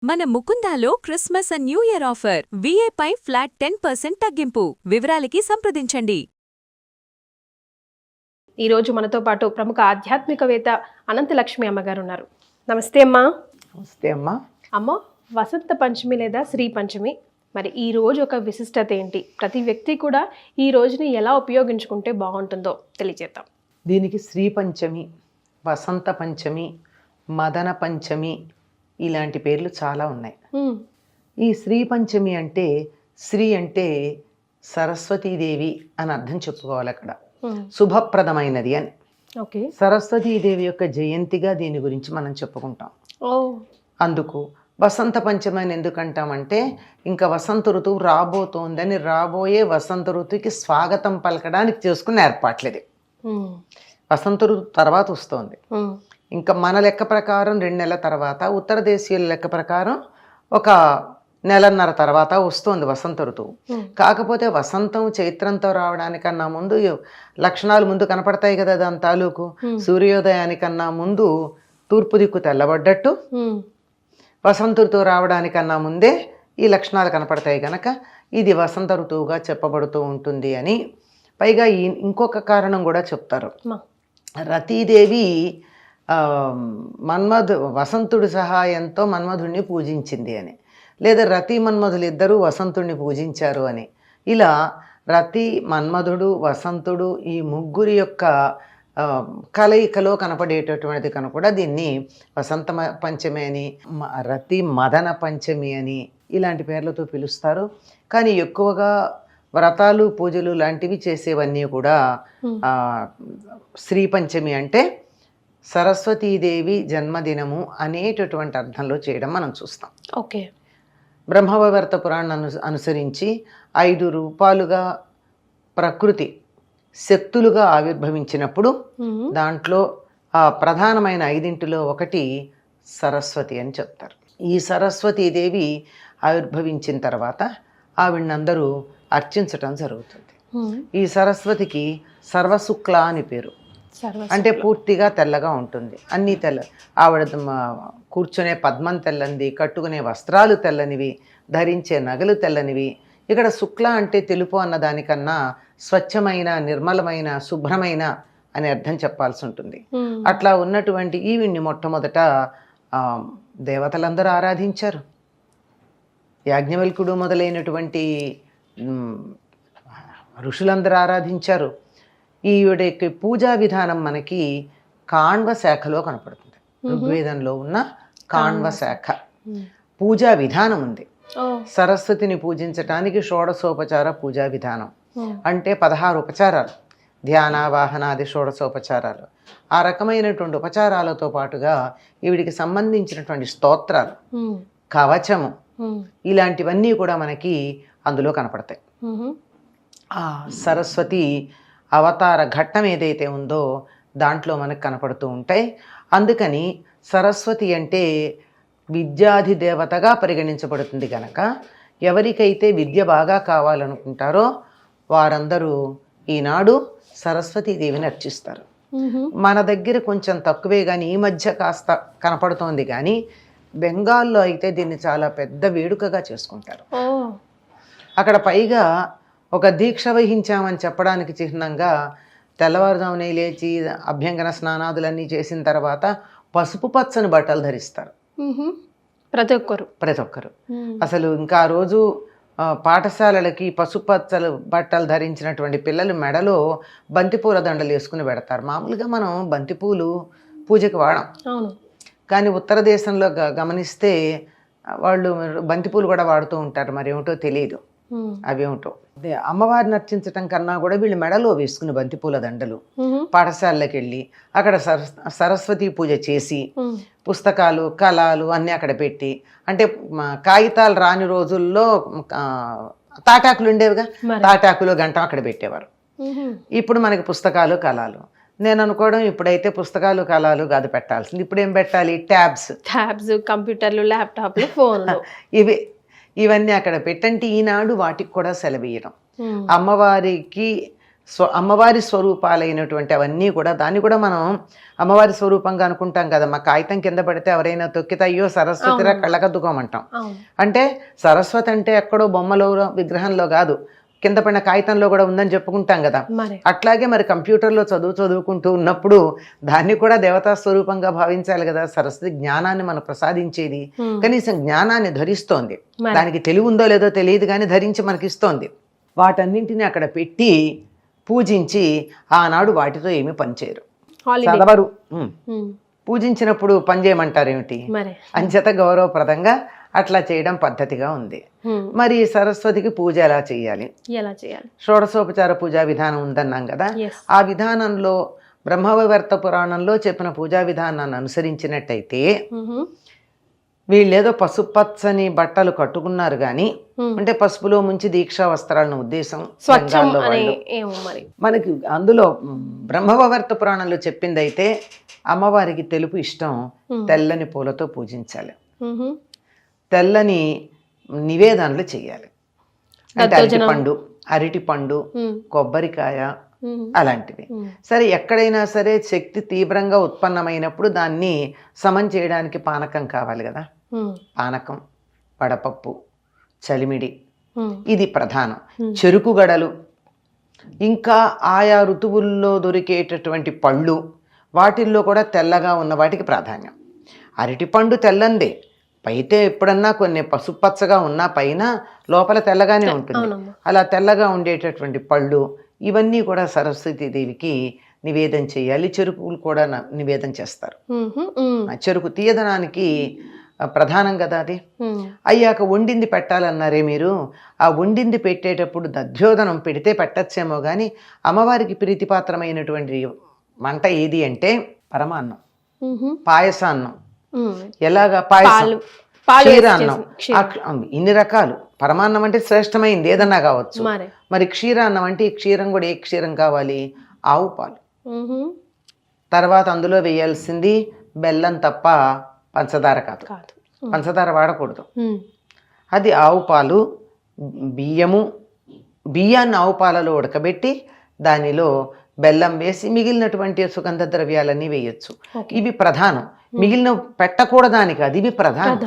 మన ముకుందాలో Christmas and new year offer విఏపై ఫ్లాట్ 10% తగ్గింపు. వివరాలకి సంప్రదించండి. ఈరోజు మనతో పాటు ప్రముఖ ఆధ్యాత్మికవేత్త అనంతలక్ష్మి అమ్మగారు ఉన్నారు. నమస్తే అమ్మా. నమస్తే అమ్మా. అమ్మ, వసంత పంచమి లేదా శ్రీ పంచమి, మరి ఈ రోజు ఒక విశిష్టత ఏంటి? ప్రతి వ్యక్తి కూడా ఈ రోజుని ఎలా ఉపయోగించుకుంటే బాగుంటుందో తెలియజేద్దాం. దీనికి శ్రీ పంచమి, వసంత పంచమి, మదన పంచమి ఇలాంటి పేర్లు చాలా ఉన్నాయి. ఈ శ్రీ పంచమి అంటే శ్రీ అంటే సరస్వతీదేవి అని అర్థం చెప్పుకోవాలి. అక్కడ శుభప్రదమైనది అని. ఓకే. సరస్వతీదేవి యొక్క జయంతిగా దీని గురించి మనం చెప్పుకుంటాం. అందుకు వసంత పంచమి అని ఎందుకంటామంటే ఇంకా వసంత ఋతువు రాబోతోందని, రాబోయే వసంత ఋతువుకి స్వాగతం పలకడానికి చేసుకున్న ఏర్పాట్లేది. వసంత ఋతువు తర్వాత వస్తోంది. ఇంకా మన లెక్క ప్రకారం 2 నెలల తర్వాత, ఉత్తర దేశీయుల లెక్క ప్రకారం 1 నెలన్నర తర్వాత వస్తుంది వసంత ఋతువు. కాకపోతే వసంతం చైత్రంతో రావడానికన్నా ముందు లక్షణాలు ముందు కనపడతాయి కదా. దాని తాలూకు సూర్యోదయానికన్నా ముందు తూర్పు దిక్కు తెల్లబడ్డట్టు, వసంత ఋతువు రావడానికన్నా ముందే ఈ లక్షణాలు కనపడతాయి కనుక ఇది వసంత ఋతువుగా చెప్పబడుతూ ఉంటుంది అని. పైగా ఇంకొక కారణం కూడా చెప్తారు. రతీదేవి వసంతుడి సహాయంతో మన్మధుడిని పూజించింది అని, లేదా రతి మన్మధులు ఇద్దరూ వసంతుడిని పూజించారు అని. ఇలా రతి, మన్మధుడు, వసంతుడు ఈ ముగ్గురి యొక్క కలయికలో కనపడేటటువంటిది కనుక కూడా దీన్ని వసంత పంచమి అని, రతి మదన పంచమి అని ఇలాంటి పేర్లతో పిలుస్తారు. కానీ ఎక్కువగా వ్రతాలు, పూజలు లాంటివి చేసేవన్నీ కూడా శ్రీ పంచమి అంటే సరస్వతీదేవి జన్మదినము అనేటటువంటి అర్థంలో చేయడం మనం చూస్తాం. ఓకే. బ్రహ్మవైవర్త పురాణాన్ని అనుసరించి 5 రూపాలుగా ప్రకృతి శక్తులుగా ఆవిర్భవించినప్పుడు దాంట్లో ప్రధానమైన 5 ఒకటి సరస్వతి అని చెప్తారు. ఈ సరస్వతీదేవి ఆవిర్భవించిన తర్వాత ఆవిడందరూ అర్చించటం జరుగుతుంది. ఈ సరస్వతికి సర్వశుక్ల అని పేరు. అంటే పూర్తిగా తెల్లగా ఉంటుంది, అన్నీ తెల్ల. ఆవిడ కూర్చునే పద్మం తెల్లంది, కట్టుకునే వస్త్రాలు తెల్లనివి, ధరించే నగలు తెల్లనివి. ఇక్కడ శుక్ల అంటే తెలుపు అన్న దానికన్నా స్వచ్ఛమైన, నిర్మలమైన, శుభ్రమైన అని అర్థం చెప్పాల్సి ఉంటుంది. అట్లా ఉన్నటువంటి ఈవిడ్ని మొట్టమొదట దేవతలందరూ ఆరాధించారు. యాజ్ఞవల్కుడు మొదలైనటువంటి ఋషులందరూ ఆరాధించారు. ఈవిడ యొక్క పూజా విధానం మనకి కాణ్వ శాఖలో కనపడుతుంది. ఋగ్వేదంలో ఉన్న కాణ్వ శాఖ పూజా విధానం ఉంది. సరస్వతిని పూజించటానికి షోడశోపచార పూజా విధానం అంటే 16 ఉపచారాలు, ధ్యాన, వాహనాది షోడశోపచారాలు. ఆ రకమైనటువంటి ఉపచారాలతో పాటుగా ఈవిడికి సంబంధించినటువంటి స్తోత్రాలు, కవచము ఇలాంటివన్నీ కూడా మనకి అందులో కనపడతాయి. ఆ సరస్వతి అవతార ఘట్టం ఏదైతే ఉందో దాంట్లో మనకు కనపడుతూ ఉంటాయి. అందుకని సరస్వతి అంటే విద్యాధి దేవతగా పరిగణించబడుతుంది కనుక ఎవరికైతే విద్య బాగా కావాలనుకుంటారో వారందరూ ఈనాడు సరస్వతీదేవిని అర్చిస్తారు. మన దగ్గర కొంచెం తక్కువే కానీ ఈ మధ్య కాస్త కనపడుతోంది. కానీ బెంగాల్లో అయితే దీన్ని చాలా పెద్ద వేడుకగా చేసుకుంటారు. అక్కడ పైగా ఒక దీక్ష వహించామని చెప్పడానికి చిహ్నంగా తెల్లవారుజామునే లేచి అభ్యంగన స్నానాదులన్నీ చేసిన తర్వాత పసుపు పచ్చని బట్టలు ధరిస్తారు ప్రతి ఒక్కరు. అసలు ఇంకా ఆ రోజు పాఠశాలలకి పసుపు పచ్చలు బట్టలు ధరించినటువంటి పిల్లలు మెడలో బంతిపూల దండలు వేసుకుని పెడతారు. మామూలుగా మనం బంతిపూలు పూజకి వాడం, కానీ ఉత్తర దేశంలో గమనిస్తే వాళ్ళు బంతిపూలు కూడా వాడుతూ ఉంటారు. మరేమిటో తెలియదు అవేమిటో. అమ్మవారిని అర్చించటం కన్నా కూడా వీళ్ళు మెడలో వేసుకుని బంతిపూల దండలు పాఠశాలకి వెళ్ళి అక్కడ సరస్వతి పూజ చేసి పుస్తకాలు, కళాలు అన్నీ అక్కడ పెట్టి, అంటే కాగితాలు రాని రోజుల్లో తాటాకులు ఉండేవిగా, తాటాకులు గంట అక్కడ పెట్టేవారు. ఇప్పుడు మనకి పుస్తకాలు, కళాలు. నేను అనుకోవడం ఇప్పుడైతే పుస్తకాలు, కళాలు కాదు పెట్టాల్సింది. ఇప్పుడు ఏం పెట్టాలి? ట్యాబ్స్, కంప్యూటర్లు, ల్యాప్టాప్లు, ఫోన్లు ఇవన్నీ అక్కడ పెట్టంటే ఈనాడు వాటికి కూడా సెలవు ఇయ్యడం. అమ్మవారికి అమ్మవారి స్వరూపాలైనటువంటి అవన్నీ కూడా దాన్ని కూడా మనం అమ్మవారి స్వరూపంగా అనుకుంటాం కదా. మా కాగితం కింద పడితే ఎవరైనా తొక్కితే అయ్యో సరస్వతిరా కళ్ళకద్దుకోమంటాం. అంటే సరస్వతి అంటే ఎక్కడో బొమ్మలో విగ్రహంలో కాదు, కింద పడిన కాగితంలో కూడా ఉందని చెప్పుకుంటాం కదా. అట్లాగే మరి కంప్యూటర్లో చదువుకుంటూ ఉన్నప్పుడు దాన్ని కూడా దేవతా స్వరూపంగా భావించాలి కదా. సరస్వతి జ్ఞానాన్ని మనం ప్రసాదించేది, కనీసం జ్ఞానాన్ని ధరిస్తోంది. దానికి తెలివి ఉందో లేదో తెలియదు కానీ ధరించి మనకిస్తోంది. వాటన్నింటినీ అక్కడ పెట్టి పూజించి ఆనాడు వాటితో ఏమీ పనిచేయరు, చదవరు. పూజించినప్పుడు పని చేయమంటారు ఏమిటి? అంచేత గౌరవప్రదంగా అట్లా చేయడం పద్ధతిగా ఉంది. మరి సరస్వతికి పూజ ఎలా చేయాలి? షోడశోపచార పూజా విధానం ఉందన్నాం కదా. ఆ విధానంలో బ్రహ్మవైవర్త పురాణంలో చెప్పిన పూజా విధానాన్ని అనుసరించినట్టయితే వీళ్ళేదో పసుపచ్చని బట్టలు కట్టుకున్నారు కానీ, అంటే పసుపులో ముంచి దీక్షా వస్త్రాలను ఉద్దేశం. మనకి అందులో బ్రహ్మవైవర్త పురాణంలో చెప్పింది అయితే అమ్మవారికి తెలుపు ఇష్టం, తెల్లని పూలతో పూజించాలి, తెల్లని నివేదనలు చేయాలి. అంటే అరటి పండు కొబ్బరికాయ అలాంటివి. సరే, ఎక్కడైనా సరే శక్తి తీవ్రంగా ఉత్పన్నమైనప్పుడు దాన్ని సమం చేయడానికి పానకం కావాలి కదా. పానకం, వడపప్పు, చలిమిడి ఇది ప్రధానం. చెరుకు గడలు, ఇంకా ఆయా ఋతువుల్లో దొరికేటటువంటి పళ్ళు, వాటిల్లో కూడా తెల్లగా ఉన్న వాటికి ప్రాధాన్యం. అరటిపండు తెల్లందే, పైతే ఎప్పుడన్నా కొన్ని పసుపచ్చగా ఉన్నా పైన లోపల తెల్లగానే ఉంటుంది. అలా తెల్లగా ఉండేటటువంటి పళ్ళు ఇవన్నీ కూడా సరస్వతీదేవికి నివేదన చేయాలి. చెరుకులు కూడా నివేదన చేస్తారు. చెరుకు తీయదనానికి ప్రధానం కదా అది. అయ్యాక వండింది పెట్టాలన్నారే మీరు, ఆ వండింది పెట్టేటప్పుడు దధ్యోదనం పెడితే పెట్టచ్చేమో కానీ అమ్మవారికి ప్రీతిపాత్రమైనటువంటి వంట ఏది అంటే పరమాన్నం, పాయసాన్నం. ఎలాగా? పాయసం, క్షీరాన్నం, ఇన్ని రకాలు. పరమాన్నం అంటే శ్రేష్టమైంది ఏదన్నా కావచ్చు. మరి క్షీరాన్నం అంటే ఈ క్షీరం కూడా ఏ క్షీరం కావాలి? ఆవు పాలు. తర్వాత అందులో వేయాల్సింది బెల్లం తప్ప పంచదార కాదు, పంచదార వాడకూడదు. అది ఆవు పాలు, బియ్యాన్ని ఆవు పాలలో ఉడకబెట్టి దానిలో బెల్లం వేసి మిగిలినటువంటి సుగంధ ద్రవ్యాలన్నీ వేయొచ్చు. ఇవి ప్రధానం. మిగిలిన పెట్టకూడదానికి అది ఇవి ప్రధానం.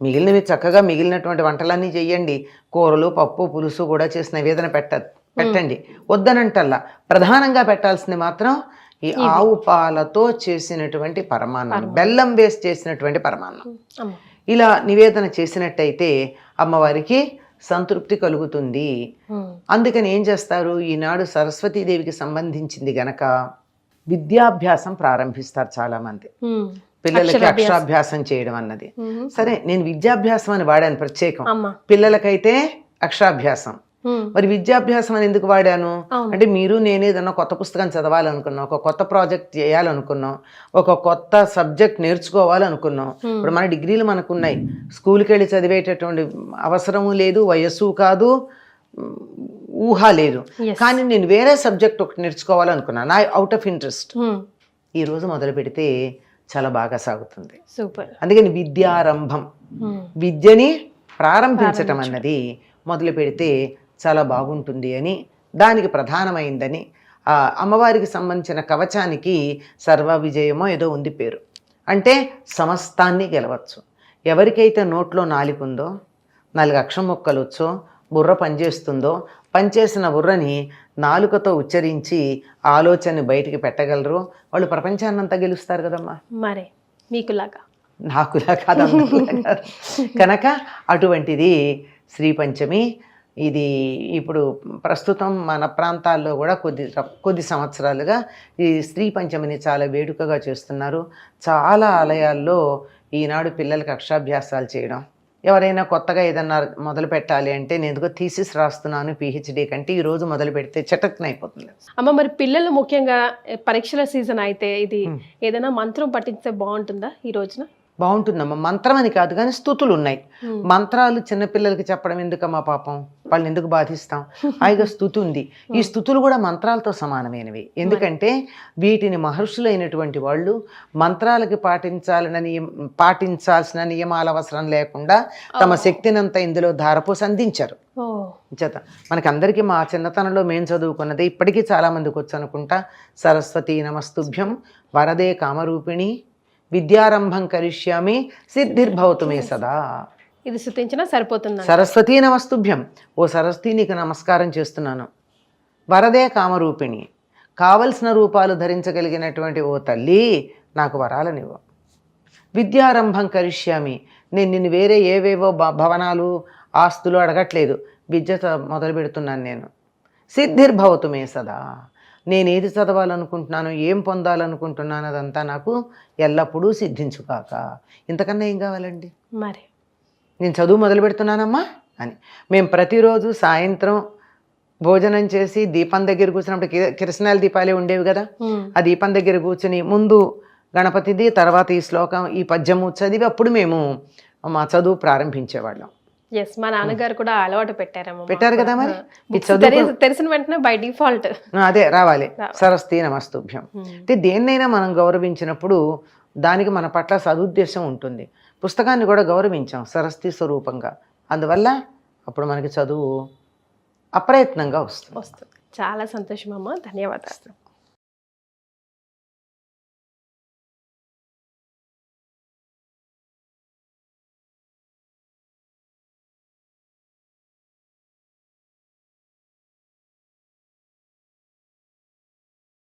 మిగిలినవి చక్కగా మిగిలినటువంటి వంటలన్నీ చెయ్యండి. కూరలు, పప్పు, పులుసు కూడా చేసి నివేదన పెట్టండి, వద్దనంటల్లా. ప్రధానంగా పెట్టాల్సింది మాత్రం ఈ ఆవు పాలతో చేసినటువంటి పరమాన్నం, బెల్లం వేసి చేసినటువంటి పరమాన్నం. ఇలా నివేదన చేసినట్టయితే అమ్మవారికి సంతృప్తి కలుగుతుంది. అందుకని ఏం చేస్తారు, ఈనాడు సరస్వతీదేవికి సంబంధించింది గనక విద్యాభ్యాసం ప్రారంభిస్తారు చాలా మంది. పిల్లలకి అక్షరాభ్యాసం చేయడం అన్నది. సరే, నేను విద్యాభ్యాసం అని వాడాను ప్రత్యేకం, పిల్లలకైతే అక్షరాభ్యాసం. మరి విద్యాభ్యాసం అని ఎందుకు వాడాను అంటే, మీరు నేను ఏదన్నా కొత్త పుస్తకం చదవాలనుకున్నాం, ఒక కొత్త ప్రాజెక్ట్ చేయాలనుకున్నాం, ఒక కొత్త సబ్జెక్ట్ నేర్చుకోవాలనుకున్నాం. ఇప్పుడు మన డిగ్రీలు మనకున్నాయి, స్కూల్కి వెళ్ళి చదివేటటువంటి అవసరము లేదు, వయస్సు కాదు, ఊహ లేదు. కానీ నేను వేరే సబ్జెక్ట్ ఒకటి నేర్చుకోవాలనుకున్నాను, నా అవుట్ ఆఫ్ ఇంట్రెస్ట్. ఈ రోజు మొదలు పెడితే చాలా బాగా సాగుతుంది. అందుకని విద్యారంభం, విద్యని ప్రారంభించటం అన్నది మొదలు పెడితే చాలా బాగుంటుంది అని, దానికి ప్రధానమైందని. అమ్మవారికి సంబంధించిన కవచానికి సర్వ విజయమో ఏదో ఉంది పేరు. అంటే సమస్తాన్ని గెలవచ్చు. ఎవరికైతే నోట్లో నాలుగుందో, 4 అక్షరం ముక్కలు వచ్చో, బుర్ర పనిచేస్తుందో, పనిచేసిన బుర్రని నాలుకతో ఉచ్చరించి ఆలోచనని బయటికి పెట్టగలరు, వాళ్ళు ప్రపంచాన్నంతా గెలుస్తారు కదమ్మా. మరే మీకులాగా నాకులా కాదు కనుక అటువంటిది శ్రీ పంచమి. ఇది ఇప్పుడు ప్రస్తుతం మన ప్రాంతాల్లో కూడా కొద్ది సంవత్సరాలుగా ఈ శ్రీ పంచమిని చాలా వేడుకగా చేస్తున్నారు. చాలా ఆలయాల్లో ఈనాడు పిల్లలకి అక్షరాభ్యాసాలు చేయడం. ఎవరైనా కొత్తగా ఏదన్నా మొదలు పెట్టాలి అంటే, నేను ఎందుకో థీసిస్ రాస్తున్నాను పిహెచ్డి కంటే ఈరోజు మొదలు పెడితే చటక్కున అయిపోతుంది. అమ్మ, మరి పిల్లలు ముఖ్యంగా పరీక్షల సీజన్ అయితే ఇది ఏదైనా మంత్రం పఠిస్తే బాగుంటుందా ఈ రోజున? బాగుంటుందమ్మా. మంత్రం అని కాదు కానీ స్తుతులు ఉన్నాయి. మంత్రాలు చిన్నపిల్లలకి చెప్పడం ఎందుకమ్మా పాపం, వాళ్ళని ఎందుకు బాధిస్తాం? హాయిగా స్తుతి ఉంది. ఈ స్తుతులు కూడా మంత్రాలతో సమానమైనవి. ఎందుకంటే వీటిని మహర్షులైనటువంటి వాళ్ళు మంత్రాలకి పాటించాల్సిన నియమాల అవసరం లేకుండా తమ శక్తినంతా ఇందులో ధారపోసి అందించారు. చేత మనకందరికీ మా చిన్నతనంలో మేము చదువుకున్నది ఇప్పటికీ చాలా మందికి వచ్చు అనుకుంటా. సరస్వతీ నమస్తుభ్యం వరదే కామరూపిణి విద్యారంభం కరిష్యామి సిద్ధిర్భవతు మే సదా. ఇది స్తుతించినా సరిపోతుంది. సరస్వతీ నమస్తుభ్యం, ఓ సరస్వతి నీకు నమస్కారం చేస్తున్నాను. వరదే కామరూపిణి, కావలసిన రూపాలు ధరించగలిగినటువంటి ఓ తల్లి నాకు వరాలనివ్వు. విద్యారంభం కరిష్యామి, నేను నిన్ను వేరే ఏవేవో భవనాలు ఆస్తులు అడగట్లేదు, విద్య మొదలు పెడుతున్నాను నేను. సిద్ధిర్భవతు మే సదా, నేనేది చదవాలనుకుంటున్నాను, ఏం పొందాలనుకుంటున్నాను అదంతా నాకు ఎల్లప్పుడూ సిద్ధించుగాక. ఇంతకన్నా ఏం కావాలండి? మరి నేను చదువు మొదలు పెడుతున్నానమ్మా అని. మేము ప్రతిరోజు సాయంత్రం భోజనం చేసి దీపం దగ్గర కూర్చున్నప్పుడు కిరసనాల దీపాలే ఉండేవి కదా, ఆ దీపం దగ్గర కూర్చుని ముందు గణపతిది, తర్వాత ఈ శ్లోకం, ఈ పద్యము చదివి అప్పుడు మేము మా చదువు ప్రారంభించేవాళ్ళం. ఎస్, మా నాన్నగారు కూడా అలవాటు పెట్టారు కదా. మరి తెలిసిన వెంటనే బై డిఫాల్ట్ అదే రావాలి, సరస్వతీ నమస్తుభ్యం. అంటే దేన్నైనా మనం గౌరవించినప్పుడు దానికి మన పట్ల సదుద్దేశం ఉంటుంది. పుస్తకాన్ని కూడా గౌరవించాం సరస్వతి స్వరూపంగా, అందువల్ల అప్పుడు మనకి చదువు అప్రయత్నంగా వస్తుంది. చాలా సంతోషం అమ్మ, ధన్యవాదాలు.